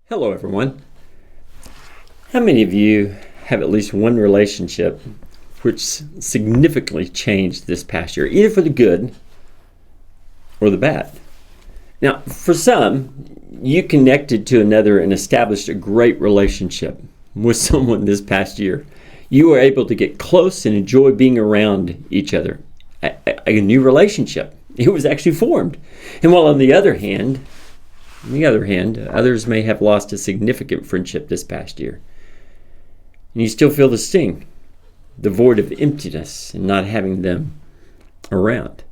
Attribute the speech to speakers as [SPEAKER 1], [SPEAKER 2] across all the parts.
[SPEAKER 1] Hello, everyone. How many of you have at least one relationship which significantly changed this past year, either for the good or the bad? Now, for some, you connected to another and established a great relationship with someone this past year. You were able to get close and enjoy being around each other. A new relationship. It was actually formed. And while on the other hand, others may have lost a significant friendship this past year. And you still feel the sting, the void of emptiness, and not having them around.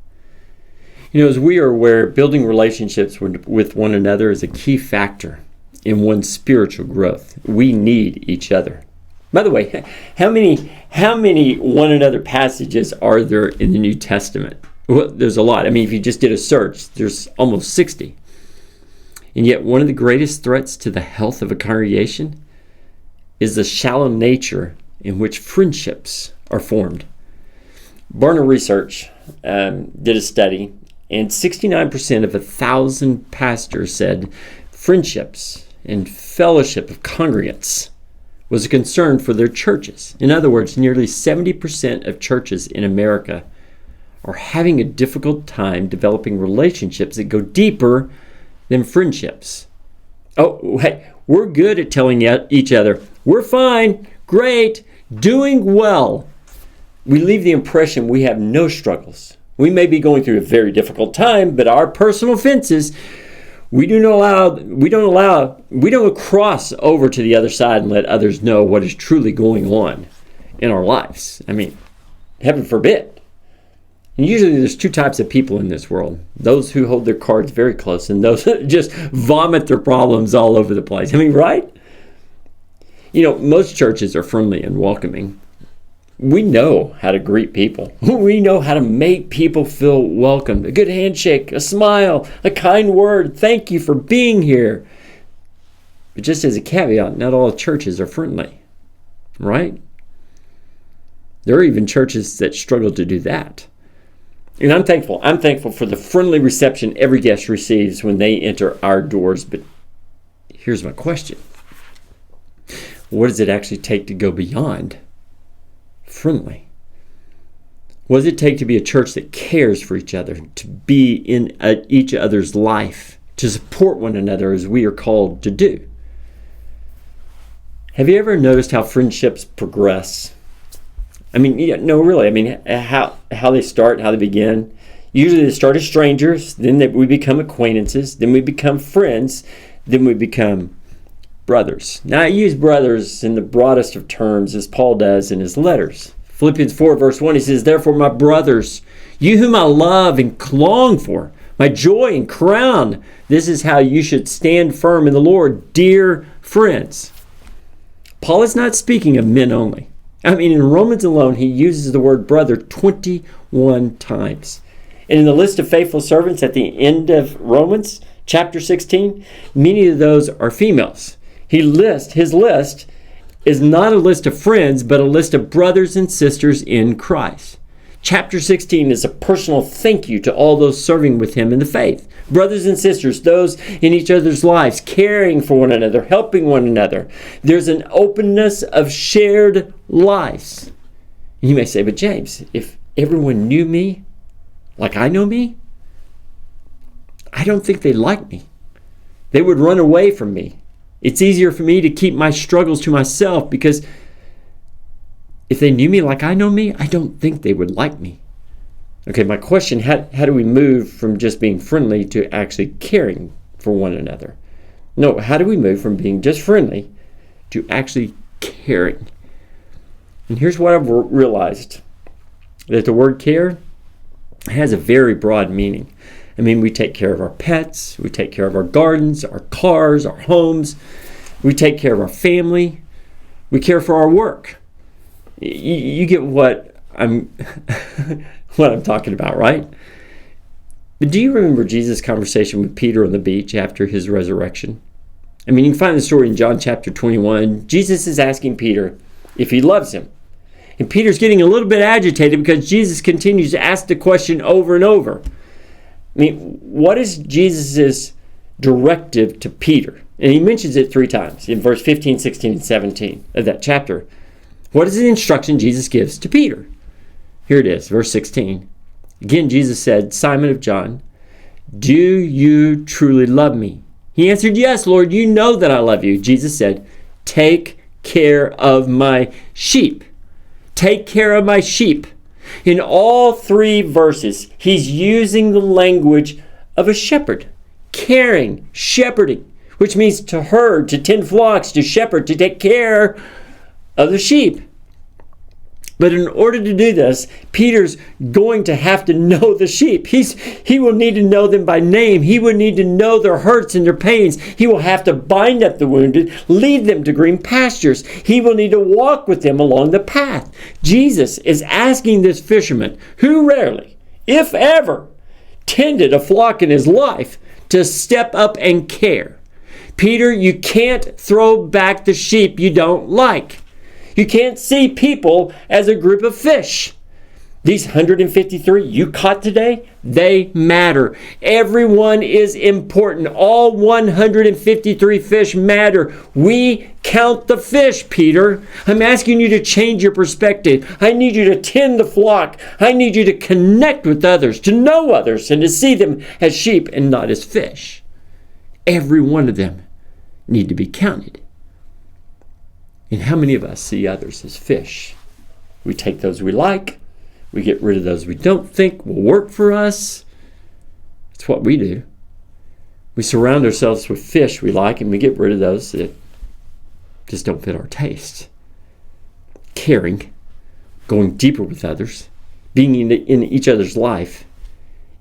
[SPEAKER 1] As we are aware, building relationships with one another is a key factor in one's spiritual growth. We need each other. By the way, how many one another passages are there in the New Testament? Well, there's a lot. If you just did a search, there's almost 60. And yet one of the greatest threats to the health of a congregation is the shallow nature in which friendships are formed. Barna Research did a study, and 69% of 1,000 pastors said friendships and fellowship of congregants was a concern for their churches. In other words, nearly 70% of churches in America are having a difficult time developing relationships that go deeper than friendships. Oh, hey, we're good at telling each other, we're fine, great, doing well. We leave the impression we have no struggles. We may be going through a very difficult time, but our personal fences, we don't cross over to the other side and let others know what is truly going on in our lives. Heaven forbid. And usually there's two types of people in this world. Those who hold their cards very close and those that just vomit their problems all over the place. Right? Most churches are friendly and welcoming. We know how to greet people. We know how to make people feel welcome. A good handshake, a smile, a kind word. Thank you for being here. But just as a caveat, not all churches are friendly. Right? There are even churches that struggle to do that. And I'm thankful. I'm thankful for the friendly reception every guest receives when they enter our doors. But here's my question. What does it actually take to go beyond friendly? What does it take to be a church that cares for each other, to be in each other's life, to support one another as we are called to do? Have you ever noticed how friendships progress? Really. How they start, how they begin. Usually they start as strangers, then we become acquaintances, then we become friends, then we become brothers. Now, I use brothers in the broadest of terms, as Paul does in his letters. Philippians 4, verse 1, he says, "Therefore, my brothers, you whom I love and long for, my joy and crown, this is how you should stand firm in the Lord, dear friends." Paul is not speaking of men only. In Romans alone, he uses the word brother 21 times. And in the list of faithful servants at the end of Romans, chapter 16, many of those are females. His list is not a list of friends, but a list of brothers and sisters in Christ. Chapter 16 is a personal thank you to all those serving with him in the faith. Brothers and sisters, those in each other's lives, caring for one another, helping one another. There's an openness of shared lives. You may say, but James, if everyone knew me like I know me, I don't think they'd like me. They would run away from me. It's easier for me to keep my struggles to myself because if they knew me like I know me, I don't think they would like me. Okay, my question, how do we move from just being friendly to actually caring for one another? No, how do we move from being just friendly to actually caring? And here's what I've realized, that the word care has a very broad meaning. We take care of our pets, we take care of our gardens, our cars, our homes, we take care of our family, we care for our work. You get what I'm talking about, right? But do you remember Jesus' conversation with Peter on the beach after his resurrection? You can find the story in John chapter 21. Jesus is asking Peter if he loves him. And Peter's getting a little bit agitated because Jesus continues to ask the question over and over. What is Jesus' directive to Peter? And he mentions it 3 times in verse 15, 16, and 17 of that chapter. What is the instruction Jesus gives to Peter? Here it is, verse 16. Again, Jesus said, Simon of John, do you truly love me? He answered, yes, Lord, you know that I love you. Jesus said, take care of my sheep. Take care of my sheep. In all 3 verses, he's using the language of a shepherd. Caring, shepherding, which means to herd, to tend flocks, to shepherd, to take care of the sheep. But in order to do this, Peter's going to have to know the sheep. He will need to know them by name. He will need to know their hurts and their pains. He will have to bind up the wounded, lead them to green pastures. He will need to walk with them along the path. Jesus is asking this fisherman, who rarely, if ever, tended a flock in his life, to step up and care. Peter, you can't throw back the sheep you don't like. You can't see people as a group of fish. These 153 you caught today, they matter. Everyone is important. All 153 fish matter. We count the fish, Peter. I'm asking you to change your perspective. I need you to tend the flock. I need you to connect with others, to know others, and to see them as sheep and not as fish. Every one of them need to be counted. And how many of us see others as fish? We take those we like. We get rid of those we don't think will work for us. It's what we do. We surround ourselves with fish we like, and we get rid of those that just don't fit our taste. Caring, going deeper with others, being in each other's life,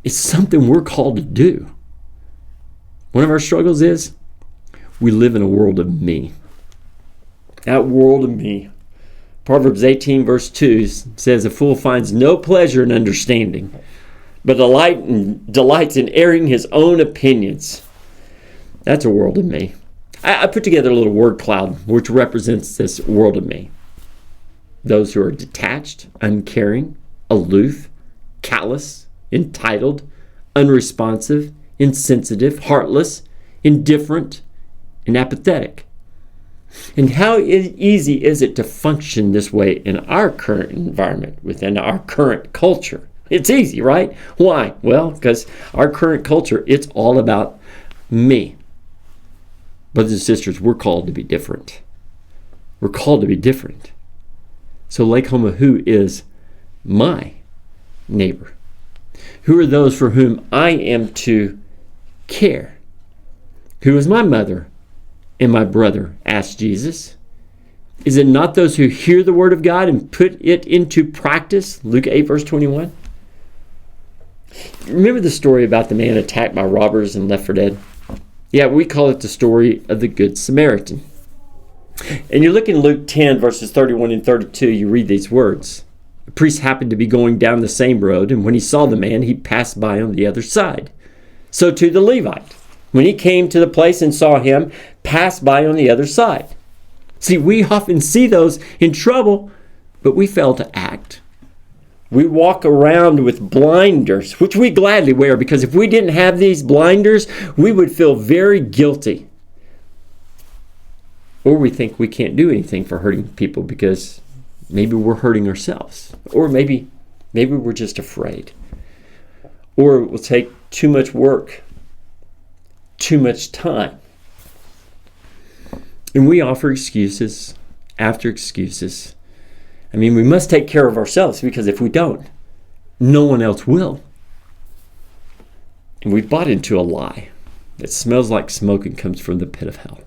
[SPEAKER 1] is something we're called to do. One of our struggles is we live in a world of me. That world of me. Proverbs 18 verse 2 says, a fool finds no pleasure in understanding, but delights in airing his own opinions. That's a world of me. I put together a little word cloud which represents this world of me. Those who are detached, uncaring, aloof, callous, entitled, unresponsive, insensitive, heartless, indifferent, and apathetic. And how easy is it to function this way in our current environment, within our current culture? It's easy, right? Why? Well, because our current culture, it's all about me. Brothers and sisters, we're called to be different. We're called to be different. So Lakehoma, who is my neighbor? Who are those for whom I am to care? Who is my mother and my brother? Asked Jesus. Is it not those who hear the word of God and put it into practice? Luke 8 verse 21. Remember the story about the man attacked by robbers and left for dead? Yeah, we call it the story of the Good Samaritan. And you look in Luke 10 verses 31 and 32, you read these words. The priest happened to be going down the same road, and when he saw the man, he passed by on the other side. So too the Levite, when he came to the place and saw him, passed by on the other side. See, we often see those in trouble, but we fail to act. We walk around with blinders, which we gladly wear, because if we didn't have these blinders, we would feel very guilty. Or we think we can't do anything for hurting people because maybe we're hurting ourselves. Or maybe we're just afraid. Or it will take too much work, too much time. And we offer excuses after excuses. I mean, we must take care of ourselves, because if we don't, no one else will. And we've bought into a lie that smells like smoke and comes from the pit of hell.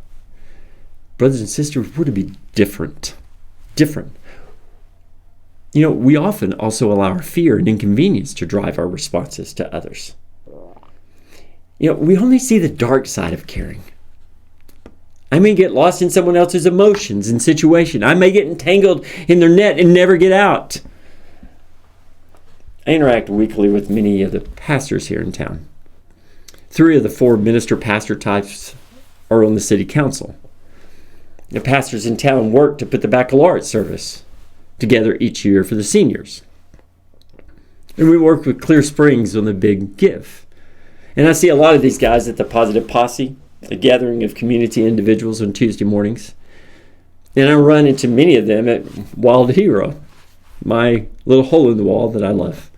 [SPEAKER 1] Brothers and sisters, we're to be different. Different. You know, we often also allow our fear and inconvenience to drive our responses to others. You know, we only see the dark side of caring. I may get lost in someone else's emotions and situation. I may get entangled in their net and never get out. I interact weekly with many of the pastors here in town. 3 of the 4 minister-pastor types are on the city council. The pastors in town work to put the baccalaureate service together each year for the seniors. And we work with Clear Springs on the Big Give. And I see a lot of these guys at the Positive Posse. a gathering of community individuals on Tuesday mornings. And I run into many of them at Wild Hero, my little hole in the wall that I love.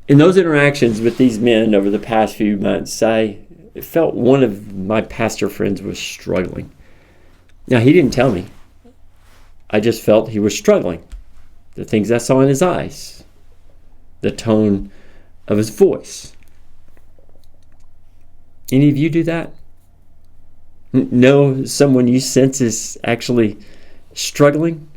[SPEAKER 1] In those interactions with these men over the past few months, I felt one of my pastor friends was struggling. Now, he didn't tell me. I just felt he was struggling. The things I saw in his eyes, the tone of his voice. Any of you do that? Know someone you sense is actually struggling?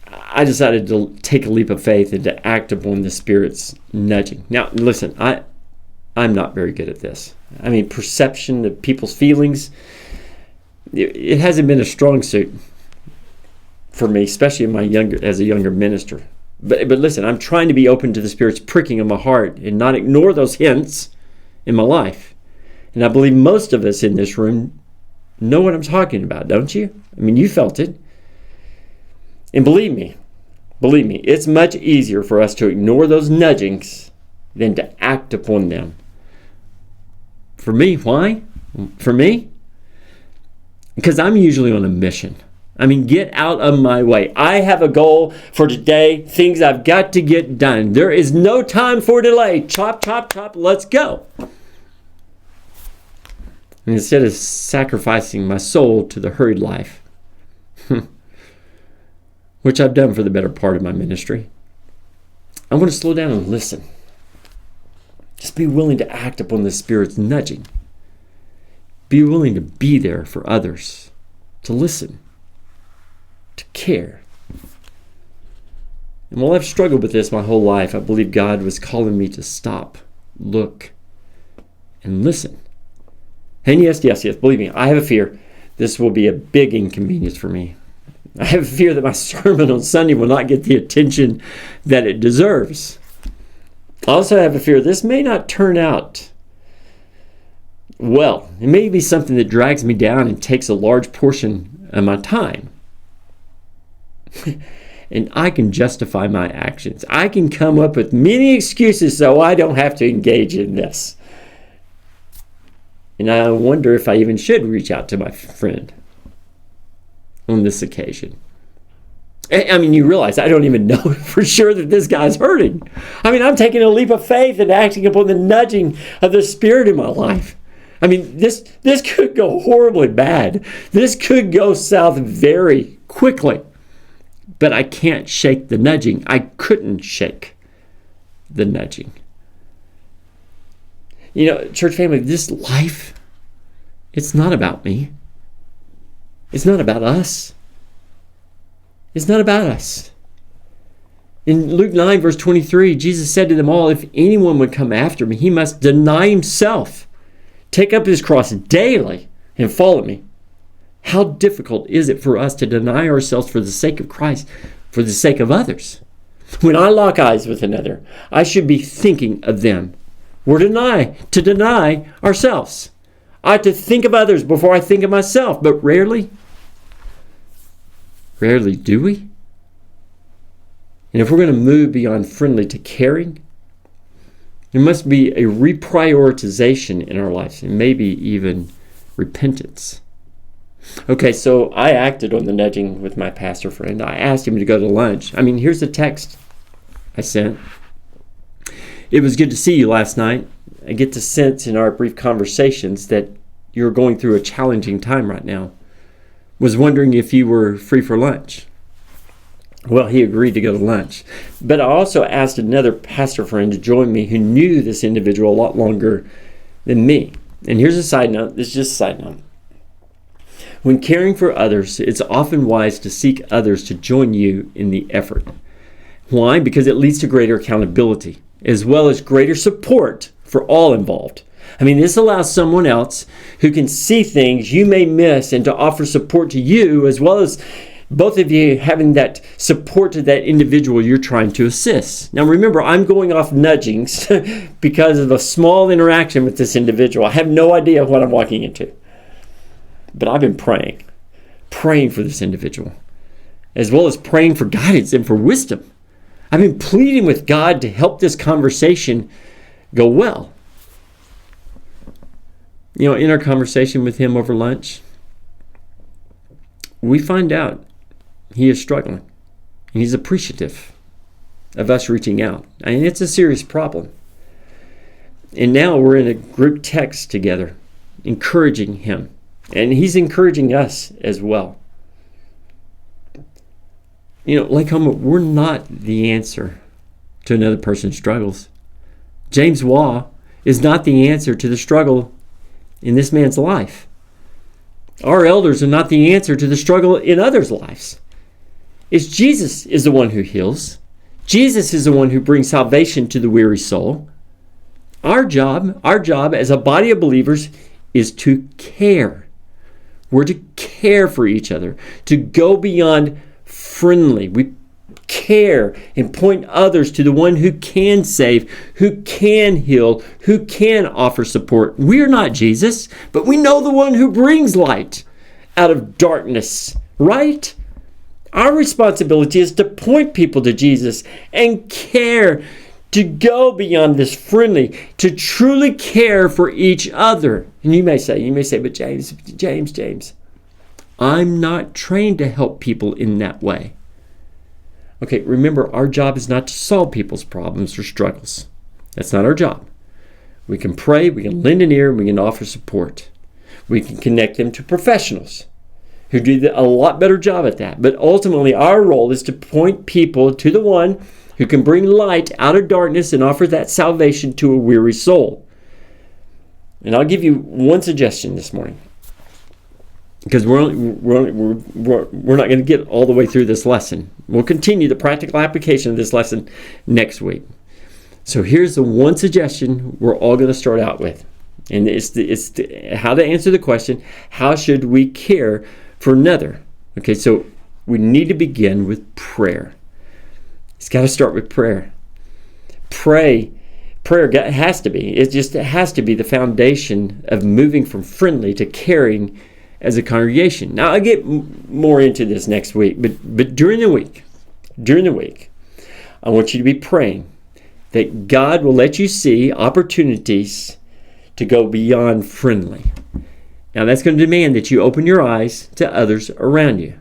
[SPEAKER 1] I decided to take a leap of faith and to act upon the Spirit's nudging. Now, listen, I'm not very good at this. I mean, perception of people's feelings, it hasn't been a strong suit for me, especially as a younger minister. But listen, I'm trying to be open to the Spirit's pricking of my heart and not ignore those hints in my life. And I believe most of us in this room know what I'm talking about, don't you? I mean, you felt it. And believe me, it's much easier for us to ignore those nudgings than to act upon them. For me, why? For me? Because I'm usually on a mission. I mean, get out of my way. I have a goal for today, things I've got to get done. There is no time for delay. Chop, chop, chop, let's go. And instead of sacrificing my soul to the hurried life, which I've done for the better part of my ministry, I want to slow down and listen. Just be willing to act upon the Spirit's nudging. Be willing to be there for others, to listen, to care. And while I've struggled with this my whole life, I believe God was calling me to stop, look, and listen. And yes, believe me, I have a fear this will be a big inconvenience for me. I have a fear that my sermon on Sunday will not get the attention that it deserves. I also have a fear this may not turn out well. It may be something that drags me down and takes a large portion of my time. And I can justify my actions. I can come up with many excuses so I don't have to engage in this. And I wonder if I even should reach out to my friend on this occasion. I mean, you realize I don't even know for sure that this guy's hurting. I mean, I'm taking a leap of faith and acting upon the nudging of the Spirit in my life. I mean, this could go horribly bad. This could go south very quickly. But I can't shake the nudging. I couldn't shake the nudging. You know, church family, this life, it's not about me. It's not about us. It's not about us. In Luke 9, verse 23, Jesus said to them all, if anyone would come after me, he must deny himself, take up his cross daily, and follow me. How difficult is it for us to deny ourselves for the sake of Christ, for the sake of others? When I lock eyes with another, I should be thinking of them. We're to deny ourselves. I have to think of others before I think of myself, but rarely do we. And if we're going to move beyond friendly to caring, there must be a reprioritization in our lives, and maybe even repentance. Okay, so I acted on the nudging with my pastor friend. I asked him to go to lunch. I mean, here's the text I sent. It was good to see you last night. I get to sense in our brief conversations that you're going through a challenging time right now. Was wondering if you were free for lunch. Well, he agreed to go to lunch. But I also asked another pastor friend to join me who knew this individual a lot longer than me. And here's a side note. This is just a side note. When caring for others, it's often wise to seek others to join you in the effort. Why? Because it leads to greater accountability, as well as greater support for all involved. I mean, this allows someone else who can see things you may miss and to offer support to you, as well as both of you having that support to that individual you're trying to assist. Now remember, I'm going off nudgings because of a small interaction with this individual. I have no idea what I'm walking into. But I've been praying for this individual, as well as praying for guidance and for wisdom. I've been pleading with God to help this conversation go well. In our conversation with him over lunch, we find out he is struggling. And he's appreciative of us reaching out. And it's a serious problem. And now we're in a group text together, encouraging him. And he's encouraging us as well. Lakehoma, we're not the answer to another person's struggles. James Waugh is not the answer to the struggle in this man's life. Our elders are not the answer to the struggle in others' lives. It's Jesus is the one who heals. Jesus is the one who brings salvation to the weary soul. Our job as a body of believers is to care. We're to care for each other, to go beyond friendly. We care and point others to the one who can save, who can heal, who can offer support. We're not Jesus, but we know the one who brings light out of darkness, right? Our responsibility is to point people to Jesus and care, to go beyond this friendly, to truly care for each other. And you may say, but James, I'm not trained to help people in that way. Okay, remember, our job is not to solve people's problems or struggles. That's not our job. We can pray, we can lend an ear, and we can offer support. We can connect them to professionals who do a lot better job at that. But ultimately, our role is to point people to the one who can bring light out of darkness and offer that salvation to a weary soul. And I'll give you one suggestion this morning, because we're not going to get all the way through this lesson. We'll continue the practical application of this lesson next week. So here's the one suggestion we're all going to start out with. And it's how to answer the question, how should we care for another? Okay, so we need to begin with prayer. It's got to start with prayer. Prayer has to be. It has to be the foundation of moving from friendly to caring as a congregation. Now, I'll get more into this next week, but during the week, I want you to be praying that God will let you see opportunities to go beyond friendly. Now, that's going to demand that you open your eyes to others around you.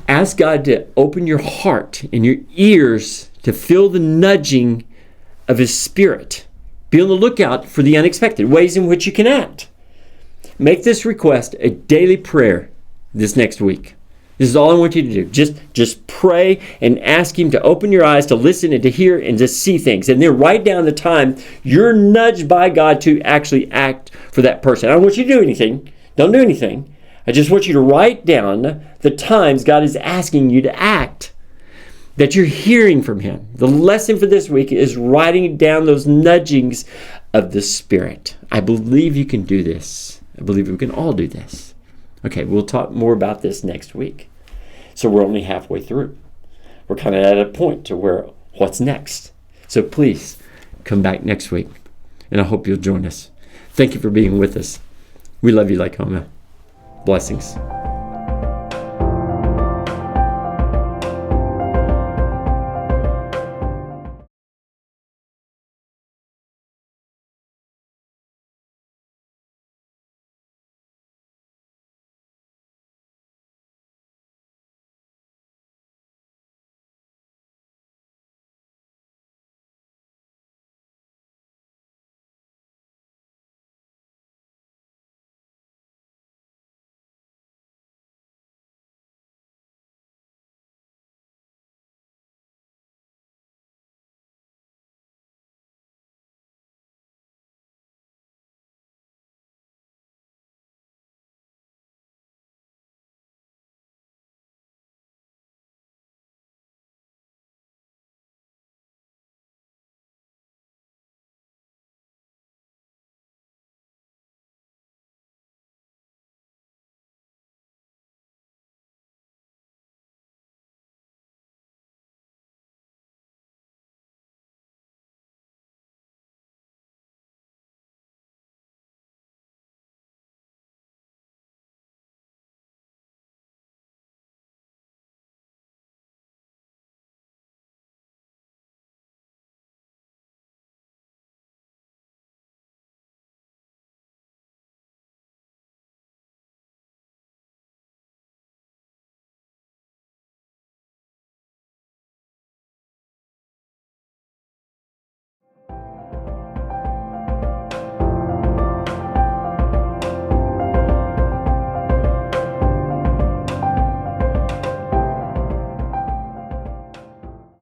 [SPEAKER 1] Ask God to open your heart and your ears to feel the nudging of His Spirit. Be on the lookout for the unexpected ways in which you can act. Make this request a daily prayer this next week. This is all I want you to do. Just pray and ask Him to open your eyes to listen and to hear and to see things. And then write down the time you're nudged by God to actually act for that person. I don't want you to do anything. Don't do anything. I just want you to write down the times God is asking you to act, that you're hearing from Him. The lesson for this week is writing down those nudgings of the Spirit. I believe you can do this. I believe we can all do this. Okay, we'll talk more about this next week. So we're only halfway through. We're kind of at a point to where, what's next? So please come back next week, and I hope you'll join us. Thank you for being with us. We love you, Lakehoma. Blessings.